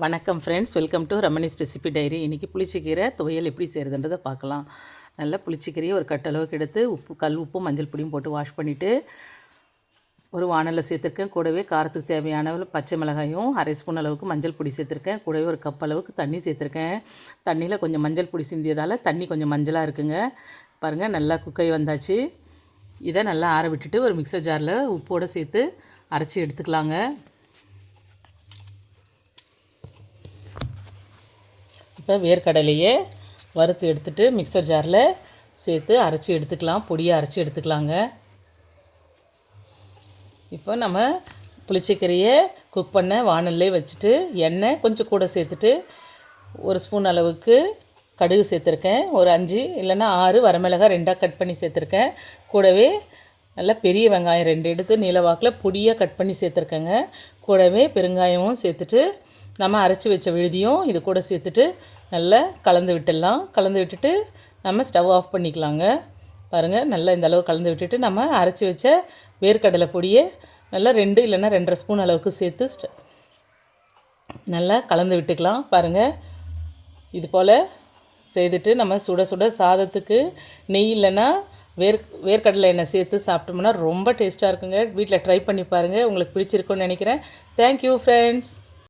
வணக்கம் friends, welcome to Ramani's recipe diary. இன்றைக்கி புளிச்சக்கீரை துவையல் எப்படி செய்கிறதுன்றதை பார்க்கலாம். நல்லா புளிச்சக்கீரையை ஒரு கட்டளவுக்கு எடுத்து கல் உப்பும் மஞ்சள் பொடியும் போட்டு வாஷ் பண்ணிவிட்டு ஒரு வானலில் சேர்த்துருக்கேன். கூடவே காரத்துக்கு தேவையான பச்சை மிளகாயும் அரை ஸ்பூன் அளவுக்கு மஞ்சள் பொடி சேர்த்துருக்கேன். கூடவே ஒரு கப் அளவுக்கு தண்ணி சேர்த்துருக்கேன். தண்ணியில் கொஞ்சம் மஞ்சள் பொடி சிந்தியதால் தண்ணி கொஞ்சம் மஞ்சளாக இருக்குங்க. பாருங்கள், நல்லா குக்காய் வந்தாச்சு. இதை நல்லா ஆற விட்டுட்டு ஒரு மிக்சர் ஜாரில் உப்போடு சேர்த்து அரைச்சி எடுத்துக்கலாங்க. இப்போ வேர்க்கடலையே வறுத்து எடுத்துகிட்டு மிக்சர் ஜாரில் சேர்த்து அரைச்சி எடுத்துக்கலாம். பொடியை அரைச்சி எடுத்துக்கலாங்க. இப்போ நம்ம புளிச்சக்கீரையை குக் பண்ண வானல்லே வச்சுட்டு எண்ணெய் கொஞ்சம் கூட சேர்த்துட்டு ஒரு ஸ்பூன் அளவுக்கு கடுகு சேர்த்துருக்கேன். ஒரு 5 இல்லைன்னா 6 வரமிளகாய் 2ஆக கட் பண்ணி சேர்த்துருக்கேன். கூடவே நல்லா பெரிய வெங்காயம் 2 எடுத்து நீளவாக்கில் பொடியாக கட் பண்ணி சேர்த்துருக்கேங்க. கூடவே பெருங்காயமும் சேர்த்துட்டு நம்ம அரைச்சி வச்ச விழுதியும் இது கூட சேர்த்துட்டு நல்லா கலந்து விட்டுடலாம். கலந்து விட்டுட்டு நம்ம ஸ்டவ் ஆஃப் பண்ணிக்கலாங்க. பாருங்கள், நல்லா இந்த அளவு கலந்து விட்டுட்டு நம்ம அரைச்சி வச்ச வேர்க்கடலை பொடியை நல்லா 2 இல்லைன்னா 2.5 ஸ்பூன் அளவுக்கு சேர்த்து நல்லா கலந்து விட்டுக்கலாம். பாருங்கள், இது போல் செய்துட்டு நம்ம சுட சுட சாதத்துக்கு நெய் இல்லைன்னா வேர்க்கடலை எண்ணெய் சேர்த்து சாப்பிட்டோம்னா ரொம்ப டேஸ்ட்டாக இருக்குங்க. வீட்டில் ட்ரை பண்ணி பாருங்கள். உங்களுக்கு பிடிச்சிருக்குன்னு நினைக்கிறேன். Thank you friends.